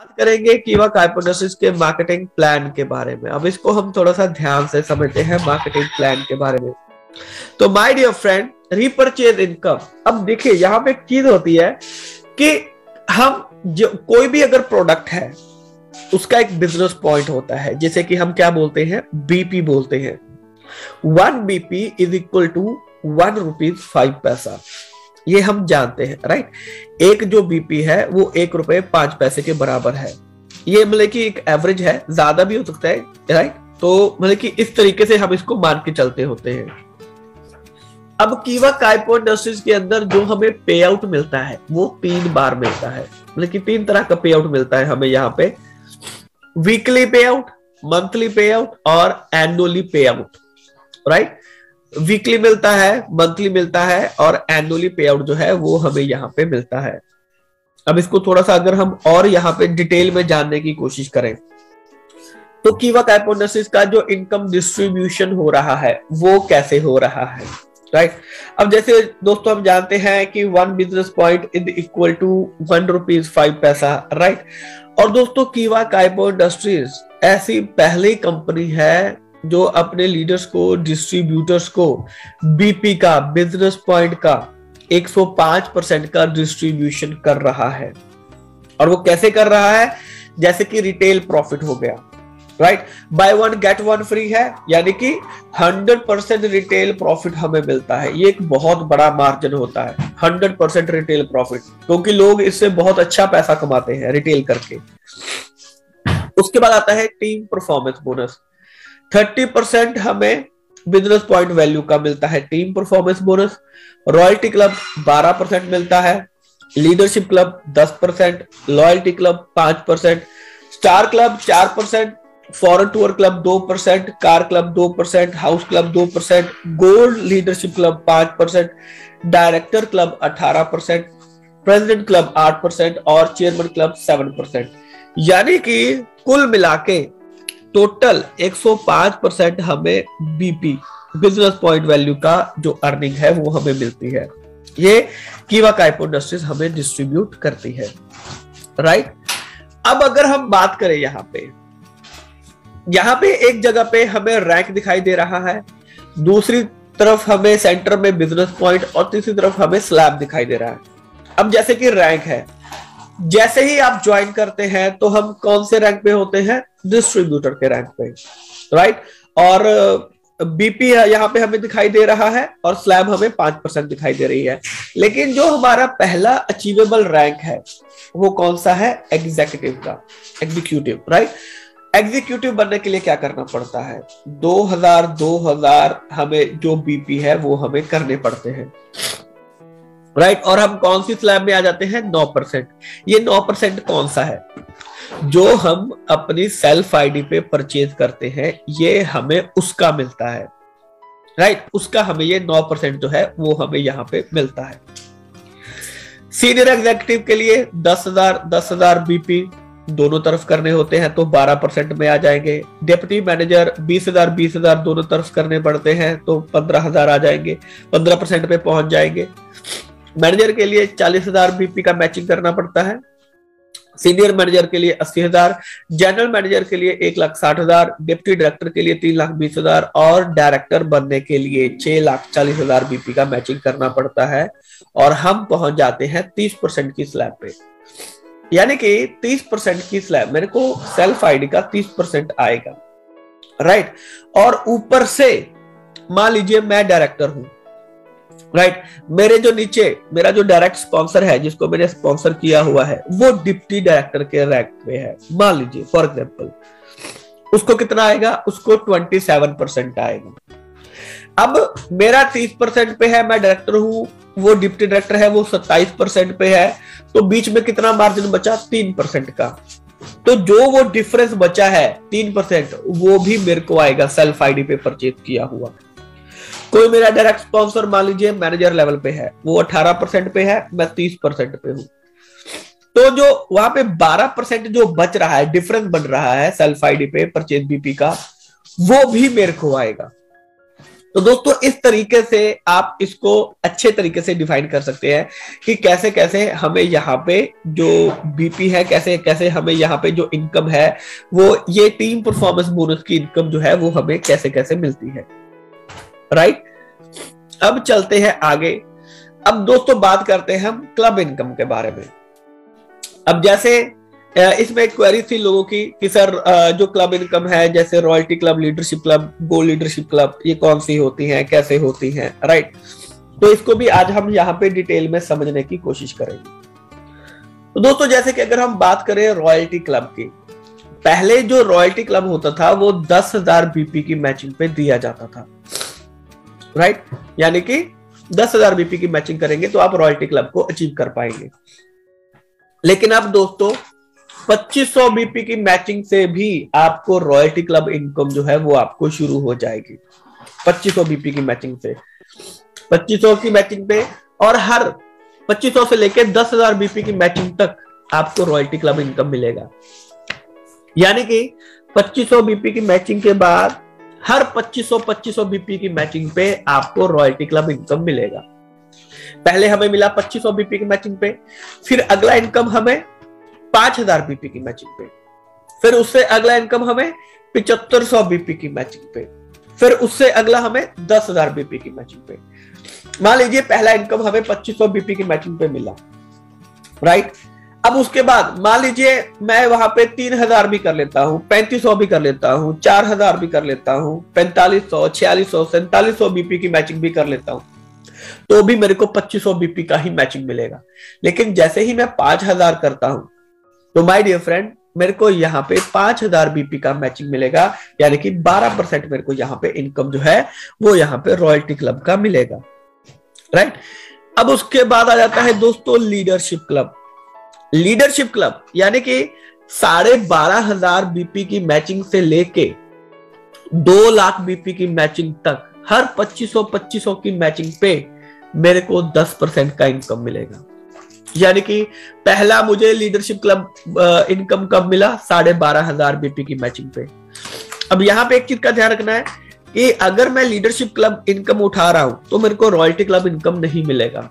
बात करेंगे keyword hypothesis के मार्केटिंग प्लान के बारे में। अब इसको हम थोड़ा सा ध्यान से समझते हैं मार्केटिंग प्लान के बारे में। तो my dear friend, repurchase income. अब देखिए यहाँ पे एक चीज होती है कि हम जो कोई भी अगर प्रोडक्ट है उसका एक बिजनेस पॉइंट होता है, जैसे कि हम क्या बोलते हैं, बीपी बोलते हैं। 1 BP is equal to 1 rupees 5 पैसा, ये हम जानते हैं, राइट। एक जो बीपी है वो 1 रुपए 5 पैसे के बराबर है। ये मतलब कि एक एवरेज है, ज्यादा भी हो सकता है, राइट। तो मतलब कि इस तरीके से हम इसको मान के चलते होते हैं। अब कीवर्ड हाइपोथेसिस के अंदर जो हमें पे आउट मिलता है वो 3 बार मिलता है, मतलब कि 3 तरह का पे आउट मिलता है हमें यहाँ पे। वीकली पे आउट, मंथली पे आउट और एनुअली पे आउट, राइट। वीकली मिलता है, मंथली मिलता है और एनुअली पे आउट जो है वो हमें यहाँ पे मिलता है। अब इसको थोड़ा सा अगर हम और यहाँ पे डिटेल में जानने की कोशिश करें तो कीवर्ड हाइपोथेसिस का जो इनकम डिस्ट्रीब्यूशन हो रहा है वो कैसे हो रहा है, राइट। अब जैसे दोस्तों हम जानते हैं कि 1 business point is equal to 1 rupees 5 पैसा, राइट। और दोस्तों कीवर्ड हाइपोथेसिस ऐसी पहली कंपनी है जो अपने लीडर्स को, डिस्ट्रीब्यूटर्स को बीपी का, बिजनेस पॉइंट का 105% का डिस्ट्रीब्यूशन कर रहा है। और वो कैसे कर रहा है, जैसे कि रिटेल प्रॉफिट हो गया, राइट। बाय 1 गेट 1 फ्री है, यानी कि 100% रिटेल प्रॉफिट हमें मिलता है। ये एक बहुत बड़ा मार्जिन होता है, 100% रिटेल प्रॉफिट, क्योंकि लोग इससे बहुत अच्छा पैसा कमाते हैं रिटेल करके। उसके बाद आता है टीम परफॉर्मेंस बोनस। 30% हमें बिजनेस पॉइंट वैल्यू का मिलता है team performance bonus. Royalty club 12% मिलता है, leadership club 10%, loyalty club 5%, star club 4%, foreign tour club 2%, car club 2%, house club 2%, gold leadership club 5%, director club 18%, president club 8% और chairman club 7%। यानी कि कुल मिलाके टोटल 105% हमें बीपी, बिजनेस पॉइंट वैल्यू का जो अर्निंग है वो हमें मिलती है। ये कीवर्ड हाइपोथेसिस हमें डिस्ट्रीब्यूट करती है, राइट। अब अगर हम बात करें यहाँ पे एक जगह पे हमें रैंक दिखाई दे रहा है, दूसरी तरफ हमें सेंटर में बिजनेस पॉइंट और तीसरी तरफ हमें स्लैब दिखाई दे रहा है। अब जैसे कि रैंक है, जैसे ही आप ज्वाइन करते हैं तो हम कौन से रैंक पे होते हैं, डिस्ट्रीब्यूटर के रैंक पे, राइट। और बीपी यहाँ पे हमें दिखाई दे रहा है और स्लैब हमें 5% दिखाई दे रही है। लेकिन जो हमारा पहला अचीवेबल रैंक है वो कौन सा है, एग्जीक्यूटिव का, एग्जीक्यूटिव, राइट। एग्जीक्यूटिव बनने के लिए क्या करना पड़ता है, 2000 हमें जो बीपी है वो हमें करने पड़ते हैं, राइट। और हम कौन सी स्लैब में आ जाते हैं, 9%। ये 9% कौन सा है, जो हम अपनी सेल्फ आईडी पे परचेज करते हैं, ये हमें उसका मिलता है, राइट। उसका हमें ये 9% जो है वो हमें यहाँ पे मिलता है। सीनियर एग्जीक्यूटिव के लिए 10,000 बीपी दोनों तरफ करने होते हैं तो 12% में आ जाएंगे। डिप्टी मैनेजर 20,000 दोनों तरफ करने पड़ते हैं तो 15,000 आ जाएंगे, 15% पे पहुंच जाएंगे। मैनेजर के लिए 40,000 बीपी का मैचिंग करना पड़ता है, सीनियर मैनेजर के लिए 80,000, जनरल मैनेजर के लिए 1,60,000, डिप्टी डायरेक्टर के लिए 3,20,000 और डायरेक्टर बनने के लिए 6,40,000 बीपी का मैचिंग करना पड़ता है। और हम पहुंच जाते हैं 30% की स्लैब पे, यानी कि 30% की स्लैब मेरे को सेल्फ आईडी का 30% आएगा, राइट। और ऊपर से मान लीजिए मैं डायरेक्टर हूं, राइट। मेरे जो नीचे मेरा जो डायरेक्ट स्पॉन्सर है, जिसको मैंने स्पॉन्सर किया हुआ है, वो डिप्टी डायरेक्टर के रैंक पे है, मान लीजिए फॉर एग्जांपल। उसको कितना आएगा, उसको 27% आएगा। अब मेरा 30% पे है, मैं डायरेक्टर हूं, वो डिप्टी डायरेक्टर है, वो 27% पे है, तो बीच में कितना मार्जिन बचा, 3% का। तो जो वो डिफरेंस बचा है 3%, वो भी मेरे को आएगा सेल्फ आईडी पे परचेज किया हुआ। कोई मेरा डायरेक्ट स्पॉन्सर मान लीजिए मैनेजर लेवल पे है, वो 18% पे है, मैं 30% पे हूं, तो जो वहां पे 12% जो बच रहा है, डिफरेंस बन रहा है सेल्फ आईडी पे परचेज बीपी का, वो भी मेरे को आएगा, तो दोस्तों इस तरीके से आप इसको अच्छे तरीके से डिफाइन कर सकते हैं कि कैसे कैसे हमें यहाँ पे जो बीपी है, कैसे कैसे हमें यहाँ पे जो इनकम है वो ये टीम परफॉर्मेंस बोनस की इनकम जो है वो हमें कैसे कैसे मिलती है। राइट, अब चलते हैं आगे। अब दोस्तों बात करते हैं हम क्लब इनकम के बारे में। अब जैसे इसमें एक क्वेरी थी लोगों की कि सर जो क्लब इनकम है जैसे royalty club, leadership club, gold leadership club, ये कौन सी होती हैं, कैसे होती हैं। राइट, तो इसको भी आज हम यहाँ पे डिटेल में समझने की कोशिश करेंगे। तो दोस्तों जैसे कि अगर हम बात करें रॉयल्टी क्लब की, पहले जो रॉयल्टी क्लब होता था वो 10,000 बीपी की मैचिंग पे दिया जाता था। राइट, यानी कि 10,000 बीपी की मैचिंग करेंगे तो आप रॉयल्टी क्लब को अचीव कर पाएंगे। लेकिन अब दोस्तों 2500 बीपी की मैचिंग से भी आपको रॉयल्टी क्लब इनकम जो है वो आपको शुरू हो जाएगी। 2500 बीपी की मैचिंग से, 2500 की मैचिंग पे, और हर 2500 से लेकर 10,000 बीपी की मैचिंग तक आपको रॉयल्टी क्लब इनकम मिलेगा। यानी कि 2500 बीपी की मैचिंग के बाद हर 2500 बीपी की मैचिंग पे आपको रॉयल्टी क्लब इनकम मिलेगा। पहले हमें मिला 2500 बीपी की मैचिंग पे, फिर अगला इनकम हमें 5000 बीपी की मैचिंग पे, फिर उससे अगला इनकम हमें 7500 बीपी की मैचिंग पे, फिर उससे अगला हमें 10,000 बीपी की मैचिंग पे। मान लीजिए पहला इनकम हमें 2500 बीपी की मैचिंग पे मिला। राइट, अब उसके बाद मान लीजिए मैं वहां पे 3000 भी कर लेता हूं, 3500 भी कर लेता हूं, 4000 भी कर लेता हूं, 4500, 4600, 4700 बीपी की मैचिंग भी कर लेता हूं, तो भी मेरे को 2500 बीपी का ही मैचिंग मिलेगा। लेकिन जैसे ही मैं 5000 करता हूं तो माय डियर फ्रेंड मेरे को यहाँ पे 5000 बीपी का मैचिंग मिलेगा, यानी कि 12% मेरे को यहाँ पे इनकम जो है वो यहाँ पे रॉयल्टी क्लब का मिलेगा। राइट, अब उसके बाद आ जाता है दोस्तों लीडरशिप क्लब। लीडरशिप क्लब यानी कि 12,500 बीपी की मैचिंग से लेके 2 लाख बीपी की मैचिंग तक हर 2500 की मैचिंग पे मेरे को 10% का इनकम मिलेगा। यानी कि पहला मुझे लीडरशिप क्लब इनकम कब मिला, 12,500 बीपी की मैचिंग पे। अब यहाँ पे एक चीज का ध्यान रखना है कि अगर मैं लीडरशिप क्लब इनकम उठा रहा हूं तो मेरे को रॉयल्टी क्लब इनकम नहीं मिलेगा,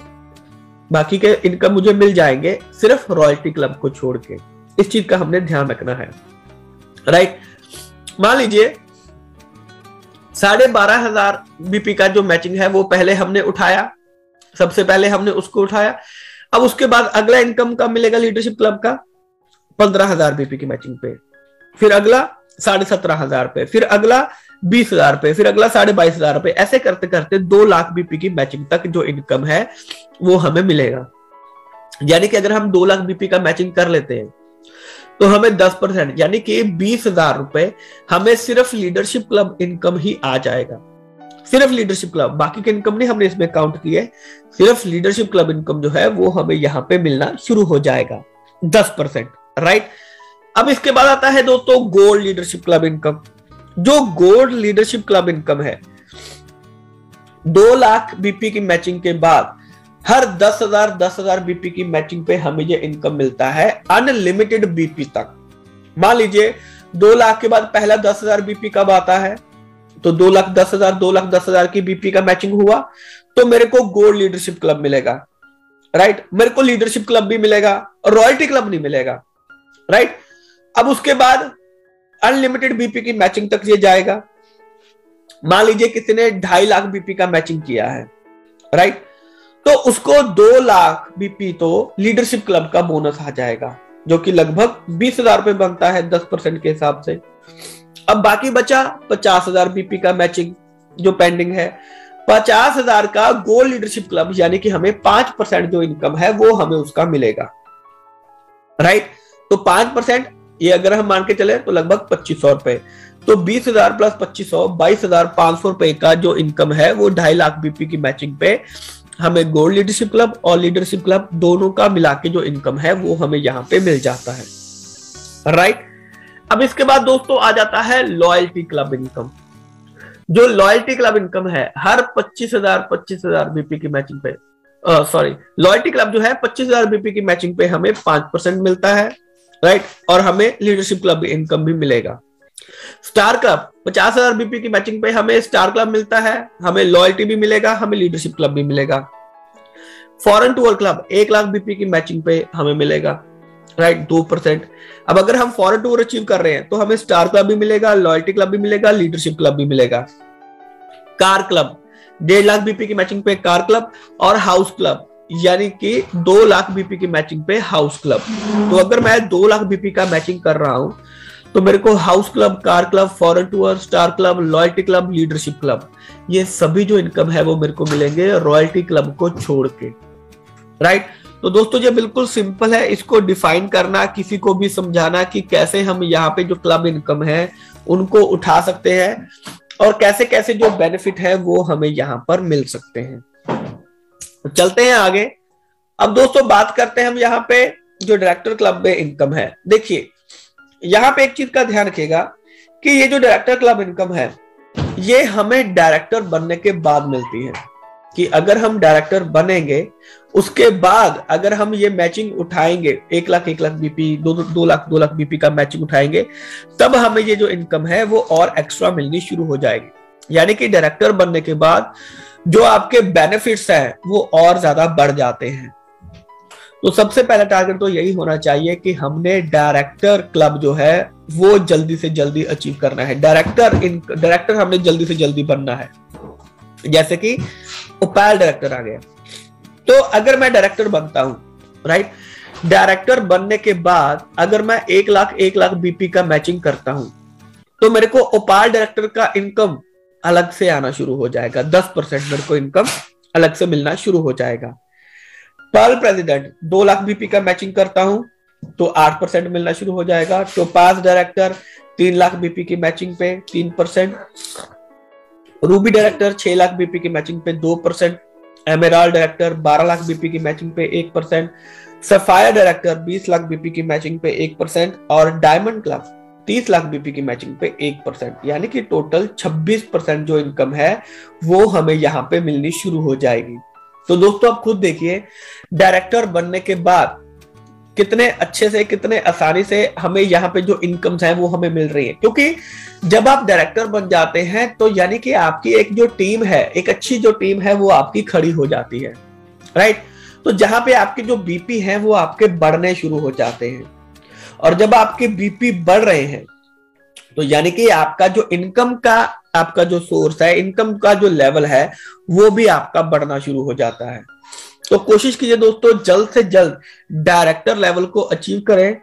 बाकी के इनकम मुझे मिल जाएंगे सिर्फ रॉयल्टी क्लब को छोड़ के। इस चीज का हमने ध्यान रखना है। राइट, मान लीजिए 12,500 बीपी का जो मैचिंग है वो पहले हमने उठाया, सबसे पहले हमने उसको उठाया। अब उसके बाद अगला इनकम कब मिलेगा लीडरशिप क्लब का, 15,000 बीपी की मैचिंग पे, फिर अगला 17,500 पे, फिर अगला 20,000 पे, फिर अगला 22,500 पे। ऐसे करते करते 2 लाख बीपी की मैचिंग तक जो इनकम है वो हमें मिलेगा। यानी कि अगर हम 2 लाख बीपी का मैचिंग कर लेते हैं तो हमें 10% यानी कि 20,000 रुपए हमें सिर्फ लीडरशिप क्लब इनकम ही आ जाएगा। सिर्फ लीडरशिप क्लब, बाकी के इनकम नहीं हमने इसमें काउंट किए, सिर्फ लीडरशिप क्लब इनकम जो है वो हमें यहाँ पे मिलना शुरू हो जाएगा 10%। राइट, अब इसके बाद आता है दोस्तों गोल्ड लीडरशिप क्लब इनकम। जो गोल्ड लीडरशिप क्लब इनकम है 2 लाख बीपी की मैचिंग के बाद हर 10,000 बीपी की मैचिंग पे हमें ये इनकम मिलता है अनलिमिटेड बीपी तक। मान लीजिए 2 लाख के बाद पहला 10,000 बीपी कब आता है, तो 2,10,000 की बीपी का मैचिंग हुआ तो मेरे को गोल्ड लीडरशिप क्लब मिलेगा। राइट, मेरे को लीडरशिप क्लब भी मिलेगा और रॉयल्टी क्लब नहीं मिलेगा। राइट, अब उसके बाद अनलिमिटेड बीपी की मैचिंग तक ये जाएगा। मान लीजिए किसी ने 2.5 लाख बीपी का मैचिंग किया है। राइट, तो उसको 2 लाख बीपी तो लीडरशिप क्लब का बोनस आ जाएगा, जो कि लगभग 20,000 रुपए बनता है 10% के हिसाब से। अब बाकी बचा 50,000 बीपी का मैचिंग जो पेंडिंग है। 50,000 का गोल्ड लीडरशिप क्लब यानी कि हमें 5% जो इनकम है वो हमें उसका मिलेगा। राइट, तो 5% ये अगर हम मान के चले तो लगभग 2500 रुपए, तो 20,000 प्लस 2500 22,500 रुपए का जो इनकम है वो 2.5 लाख बीपी की मैचिंग पे हमें गोल्ड लीडरशिप क्लब और लीडरशिप क्लब दोनों का मिला के जो इनकम है वो हमें यहाँ पे मिल जाता है। राइट, अब इसके बाद दोस्तों आ जाता है लॉयल्टी क्लब इनकम। जो लॉयल्टी क्लब इनकम है हर 25,000 बीपी की मैचिंग पे, लॉयल्टी क्लब जो है 25,000 बीपी की मैचिंग पे हमें 5% मिलता है। राइट, और हमें लीडरशिप क्लब इनकम भी मिलेगा। स्टार क्लब 50,000 बीपी की मैचिंग पे हमें स्टार क्लब मिलता है, हमें लॉयल्टी भी मिलेगा, हमें लीडरशिप क्लब भी मिलेगा। Foreign tour club 1 lakh BP की मैचिंग पे हमें मिलेगा, राइट, 2%। अब अगर हम फॉरेन टूर अचीव कर रहे हैं तो हमें स्टार क्लब भी मिलेगा, लॉयल्टी क्लब भी मिलेगा, लीडरशिप क्लब भी मिलेगा। कार क्लब 1.5 लाख बीपी की मैचिंग पे कार क्लब, और हाउस क्लब यानी कि 2 लाख बीपी की मैचिंग पे हाउस क्लब। तो अगर मैं 2 लाख बीपी का मैचिंग कर रहा हूं तो मेरे को house club, car club, foreign tour, star club, loyalty club, leadership club, ये सभी जो इनकम है वो मेरे को मिलेंगे रॉयल्टी क्लब को छोड़ के, राइट। तो दोस्तों ये बिल्कुल सिंपल है, इसको डिफाइन करना, किसी को भी समझाना कि कैसे हम यहाँ पे जो क्लब इनकम है उनको उठा सकते हैं और कैसे कैसे जो बेनिफिट है वो हमें यहाँ पर मिल सकते हैं। तो चलते हैं आगे। अब दोस्तों बात करते हैं हम यहाँ पे जो डायरेक्टर क्लब में इनकम है। देखिए यहाँ पे एक चीज का ध्यान रखिएगा कि ये जो डायरेक्टर क्लब इनकम है ये हमें डायरेक्टर बनने के बाद मिलती है, कि अगर हम डायरेक्टर बनेंगे उसके बाद अगर हम ये मैचिंग उठाएंगे 1 लाख बीपी, 2 लाख बीपी का मैचिंग उठाएंगे, तब हमें ये जो इनकम है वो और एक्स्ट्रा मिलनी शुरू हो जाएगी। यानी कि डायरेक्टर बनने के बाद जो आपके बेनिफिट्स हैं वो और ज्यादा बढ़ जाते हैं। तो सबसे पहला टारगेट तो यही होना चाहिए कि हमने डायरेक्टर क्लब जो है वो जल्दी से जल्दी अचीव करना है। डायरेक्टर हमने जल्दी से जल्दी बनना है। जैसे कि ओपैल डायरेक्टर आ गया, तो अगर मैं डायरेक्टर बनता हूं, राइट, डायरेक्टर बनने के बाद अगर मैं 1 लाख बीपी का मैचिंग करता हूं तो मेरे को ओपैल डायरेक्टर का इनकम अलग से आना शुरू हो जाएगा। 10% मेरे को इनकम अलग से मिलना शुरू हो जाएगा। पर्ल प्रेसिडेंट 2 लाख बीपी का मैचिंग करता हूं तो 8% मिलना शुरू हो जाएगा। टोपाज डायरेक्टर 3 लाख बीपी की मैचिंग पे 3%। रूबी डायरेक्टर 6 लाख बीपी की मैचिंग पे 2%। एमेराल्ड डायरेक्टर 12 लाख बीपी की मैचिंग पे 1%। सफायर डायरेक्टर 20 लाख बीपी की मैचिंग पे 1%। और डायमंड क्लब 30 लाख बीपी की मैचिंग पे 1%। यानी कि टोटल 26% जो इनकम है वो हमें यहाँ पे मिलनी शुरू हो जाएगी। तो दोस्तों आप खुद देखिए डायरेक्टर बनने के बाद कितने अच्छे से, कितने आसानी से हमें यहाँ पे जो इनकम्स हैं वो हमें मिल रही है। क्योंकि जब आप डायरेक्टर बन जाते हैं तो यानी कि आपकी एक जो टीम है, एक अच्छी जो टीम है वो आपकी खड़ी हो जाती है, राइट। तो जहां पे आपके जो बीपी हैं वो आपके बढ़ने शुरू हो जाते हैं, और जब आपके बीपी बढ़ रहे हैं तो यानी कि आपका जो इनकम का, आपका जो सोर्स है, इनकम का जो लेवल है वो भी आपका बढ़ना शुरू हो जाता है। तो कोशिश कीजिए दोस्तों जल्द से जल्द डायरेक्टर लेवल को अचीव करें,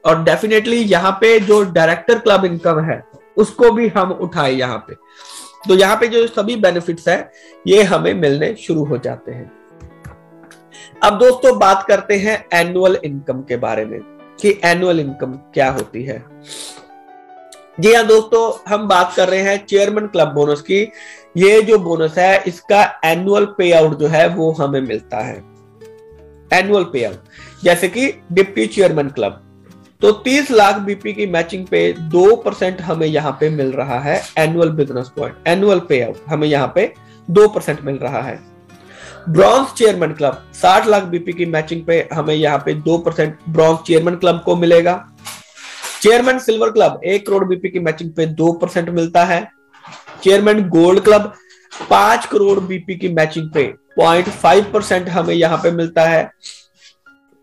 और डेफिनेटली यहाँ पे जो डायरेक्टर क्लब इनकम है उसको भी हम उठाएं यहाँ पे। तो यहाँ पे जो सभी बेनिफिट्स है ये हमें मिलने शुरू हो जाते हैं। अब दोस्तों बात करते हैं एनुअल इनकम के बारे में कि एनुअल इनकम क्या होती है। जी हाँ दोस्तों, हम बात कर रहे हैं चेयरमैन क्लब बोनस की। ये जो बोनस है इसका एनुअल पे आउट जो है वो हमें मिलता है। एनुअल पे आउट जैसे कि डिप्टी चेयरमैन क्लब, तो 30 लाख बीपी की मैचिंग पे 2% हमें यहाँ पे मिल रहा है। एनुअल बिजनेस पॉइंट, एनुअल पे आउट हमें यहाँ पे 2% मिल रहा है। Bronze chairman club 60 lakh BP की मैचिंग पे हमें यहाँ पे 2% ब्रॉन्ज चेयरमैन क्लब को मिलेगा। Chairman silver club 1 crore BP की मैचिंग पे 2% मिलता है। Chairman gold club 5 crore BP की मैचिंग पे 0.5% हमें यहाँ पे मिलता है।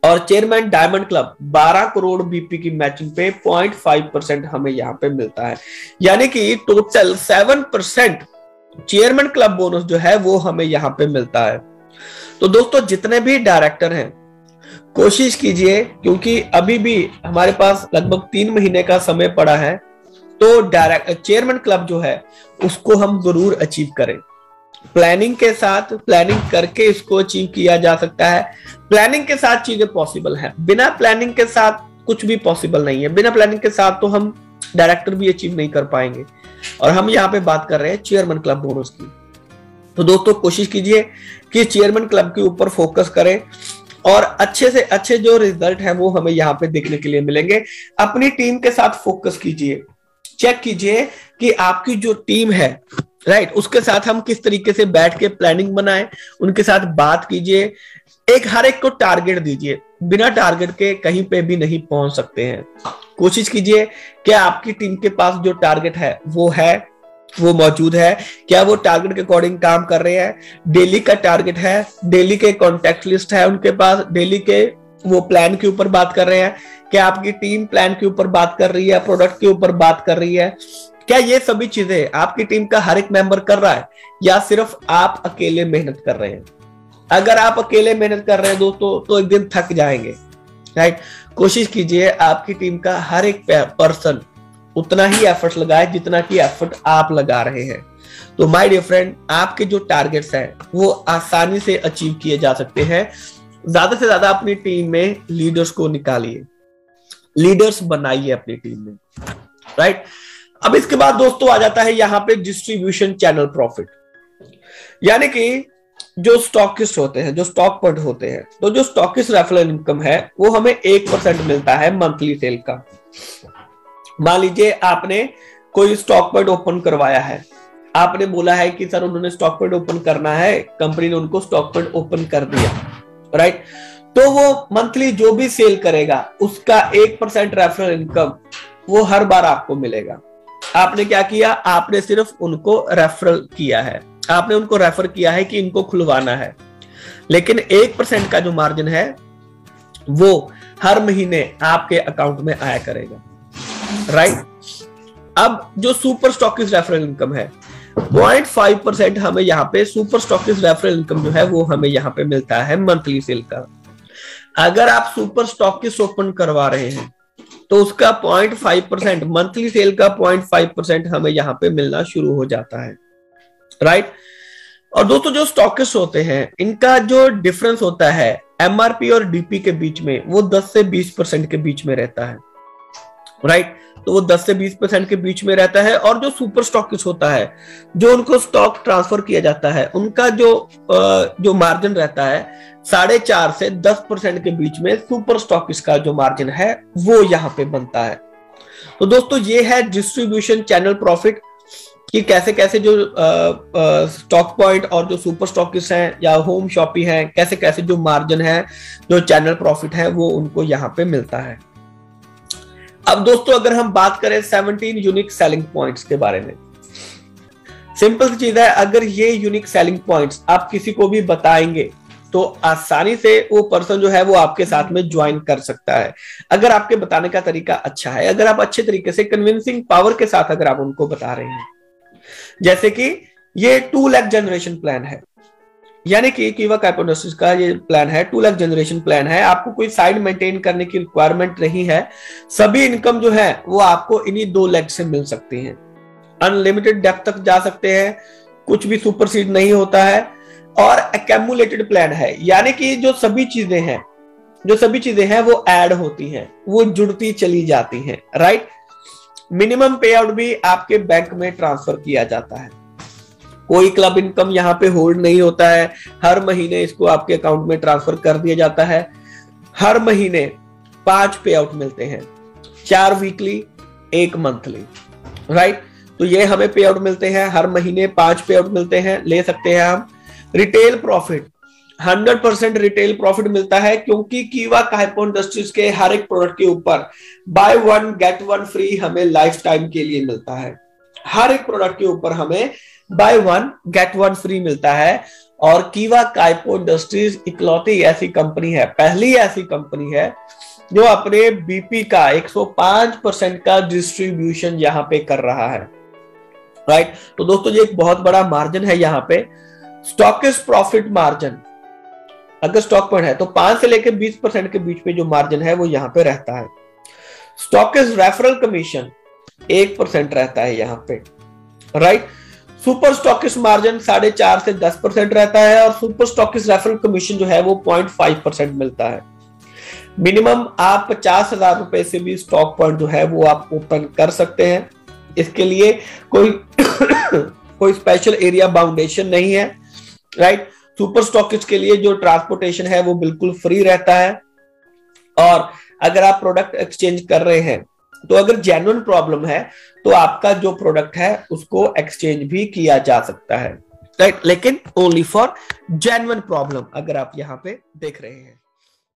और chairman diamond club 12 crore BP की मैचिंग पे 0.5% हमें यहाँ पे मिलता है। यानी कि टोटल 7% चेयरमैन क्लब बोनस जो है वो हमें यहाँ पे मिलता है। तो दोस्तों जितने भी डायरेक्टर हैं कोशिश कीजिए, क्योंकि अभी भी हमारे पास लगभग 3 महीने का समय पड़ा है, तो चेयरमैन क्लब जो है उसको हम जरूर अचीव करें। प्लानिंग के साथ, प्लानिंग करके इसको अचीव किया जा सकता है। प्लानिंग के साथ चीजें पॉसिबल है, बिना प्लानिंग के साथ कुछ भी पॉसिबल नहीं है। बिना प्लानिंग के साथ तो हम डायरेक्टर भी अचीव नहीं कर पाएंगे, और हम यहाँ पे बात कर रहे हैं चेयरमैन क्लब बोनस की। तो दोस्तों कोशिश कीजिए कि चेयरमैन क्लब के ऊपर फोकस करें, और अच्छे से अच्छे जो रिजल्ट है वो हमें यहाँ पे देखने के लिए मिलेंगे। अपनी टीम के साथ फोकस कीजिए, चेक कीजिए कि आपकी जो टीम है, राइट, उसके साथ हम किस तरीके से बैठ के प्लानिंग बनाएं, उनके साथ बात कीजिए, हर एक को टारगेट दीजिए। बिना टारगेट के कहीं पे भी नहीं पहुंच सकते हैं। कोशिश कीजिए कि आपकी टीम के पास जो टारगेट है वो मौजूद है, क्या वो टारगेट के अकॉर्डिंग काम कर रहे हैं, डेली का टारगेट है, डेली के कॉन्टेक्ट लिस्ट है उनके पास, डेली के वो प्लान के ऊपर बात कर रहे हैं, क्या आपकी टीम प्लान के ऊपर बात कर रही है, प्रोडक्ट के ऊपर बात कर रही है, क्या ये सभी चीजें आपकी टीम का हर एक मेंबर कर रहा है या सिर्फ आप अकेले मेहनत कर रहे हैं। अगर आप अकेले मेहनत कर रहे हैं दोस्तों तो एक दिन थक जाएंगे, राइट। कोशिश कीजिए आपकी टीम का हर एक पर्सन उतना ही एफर्ट लगाए जितना कि एफर्ट आप लगा रहे हैं। तो माय डियर फ्रेंड, आपके जो टारगेट्स हैं वो आसानी से अचीव किए जा सकते हैं। ज्यादा से ज्यादा अपनी टीम में लीडर्स को निकालिए, लीडर्स बनाइए अपनी टीम में, राइट। अब इसके बाद दोस्तों आ जाता है यहाँ पे डिस्ट्रीब्यूशन चैनल प्रॉफिट, यानी कि जो स्टॉकिस्ट होते हैं, जो स्टॉक पॉइंट होते हैं, तो जो स्टॉकिस्ट रेफरल इनकम है वो हमें 1% मिलता है मंथली सेल का। मान लीजिए आपने कोई स्टॉक पॉइंट ओपन करवाया है, आपने बोला है कि सर उन्होंने स्टॉक पॉइंट ओपन करना है, कंपनी ने उनको स्टॉक पॉइंट ओपन कर दिया, राइट। तो वो मंथली जो भी सेल करेगा उसका 1% रेफरल इनकम वो हर बार आपको मिलेगा। आपने क्या किया, आपने सिर्फ उनको रेफरल किया है, आपने उनको रेफर किया है कि इनको खुलवाना है, लेकिन 1% का जो मार्जिन है वो हर महीने आपके अकाउंट में आया करेगा, राइट। अब जो सुपर स्टॉकिस्ट रेफरल इनकम है 0.5% हमें यहाँ पे सुपर स्टॉकिस्ट रेफरल इनकम जो है वो हमें यहाँ पे मिलता है मंथली सेल का। अगर आप सुपर स्टॉकिस्ट ओपन करवा रहे हैं तो उसका 0.5% मंथली सेल का 0.5% हमें यहाँ पे मिलना शुरू हो जाता है, राइट। और दोस्तों जो स्टॉकिस्ट होते हैं इनका जो डिफरेंस होता है एमआरपी और डीपी के बीच में वो 10 से 20% के बीच में रहता है, राइट। तो वो 10 से 20% के बीच में रहता है। और जो सुपर स्टॉकिस्ट होता है, जो उनको स्टॉक ट्रांसफर किया जाता है, उनका जो मार्जिन रहता है 4.5 से 10% के बीच में सुपर स्टॉकिस्ट का जो मार्जिन है वो यहाँ पे बनता है। तो दोस्तों ये है डिस्ट्रीब्यूशन चैनल प्रॉफिट कि कैसे कैसे जो स्टॉक पॉइंट और जो सुपर स्टॉकिस्ट हैं या होम शॉपी हैं, कैसे कैसे जो मार्जिन है, जो चैनल प्रॉफिट है वो उनको यहाँ पे मिलता है। अब दोस्तों अगर हम बात करें 17 यूनिक सेलिंग पॉइंट्स के बारे में, सिंपल सी चीज है, अगर ये यूनिक सेलिंग पॉइंट्स आप किसी को भी बताएंगे तो आसानी से वो पर्सन जो है वो आपके साथ में ज्वाइन कर सकता है, अगर आपके बताने का तरीका अच्छा है, अगर आप अच्छे तरीके से कन्विंसिंग पावर के साथ अगर आप उनको बता रहे हैं। जैसे कि ये 2 लाख जनरेशन प्लान है, यानी कि कीवा कैपिटल इंडस्ट्रीज का ये प्लान है 2 लाख जनरेशन प्लान है। आपको कोई साइड मेंटेन करने की रिक्वायरमेंट नहीं है, सभी इनकम जो है वो आपको इन्हीं 2 लाख से मिल सकती है। अनलिमिटेड डेप्थ तक जा सकते हैं, कुछ भी सुपरसीड नहीं होता है, और एक्यूमुलेटेड प्लान है, यानी कि जो सभी चीजें हैं वो ऐड होती हैं, वो जुड़ती चली जाती हैं, राइट। मिनिमम पे आउट भी आपके बैंक में ट्रांसफर किया जाता है, कोई क्लब इनकम यहाँ पे होल्ड नहीं होता है, हर महीने इसको आपके अकाउंट में ट्रांसफर कर दिया जाता है। हर महीने 5 पे आउट मिलते हैं, 4 वीकली 1 मंथली, राइट। तो ये हमें पे आउट मिलते हैं, हर महीने 5 पे आउट मिलते हैं, ले सकते हैं हम। रिटेल प्रॉफिट 100% रिटेल प्रॉफिट मिलता है, क्योंकि कीवा काइपो इंडस्ट्रीज के हर एक प्रोडक्ट के ऊपर बाय 1 गेट 1 फ्री हमें लाइफ टाइम के लिए मिलता है। हर एक प्रोडक्ट के ऊपर हमें बाय 1 गेट 1 फ्री मिलता है। और कीवा काइपो इंडस्ट्रीज इकलौती ऐसी कंपनी है, पहली ऐसी कंपनी है जो अपने बीपी का 105% का डिस्ट्रीब्यूशन यहाँ पे कर रहा है, राइट। तो दोस्तों ये एक बहुत बड़ा मार्जिन है यहाँ पे। स्टॉकिस्ट प्रॉफिट मार्जिन अगर स्टॉक पॉइंट है तो 5 से लेकर 20% के बीच में जो मार्जिन है वो यहाँ पे रहता है। स्टॉकिस्ट रेफरल कमीशन 1% रहता है यहाँ पे, राइट। सुपर स्टॉकिस्ट मार्जिन 4.5 से 10% रहता है, और सुपर स्टॉकिस्ट रेफरल कमीशन जो है वो 0.5% मिलता है। मिनिमम आप 50,000 रुपए से भी स्टॉक पॉइंट जो है वो आप ओपन कर सकते हैं। इसके लिए कोई स्पेशल एरिया बाउंडेशन नहीं है, राइट। सुपर स्टॉकिस्ट के लिए जो ट्रांसपोर्टेशन है वो बिल्कुल फ्री रहता है। और अगर आप प्रोडक्ट एक्सचेंज कर रहे हैं तो अगर जेन्युइन प्रॉब्लम है तो आपका जो प्रोडक्ट है उसको एक्सचेंज भी किया जा सकता है, राइट। लेकिन ओनली फॉर जेन्युइन प्रॉब्लम अगर आप यहाँ पे देख रहे हैं।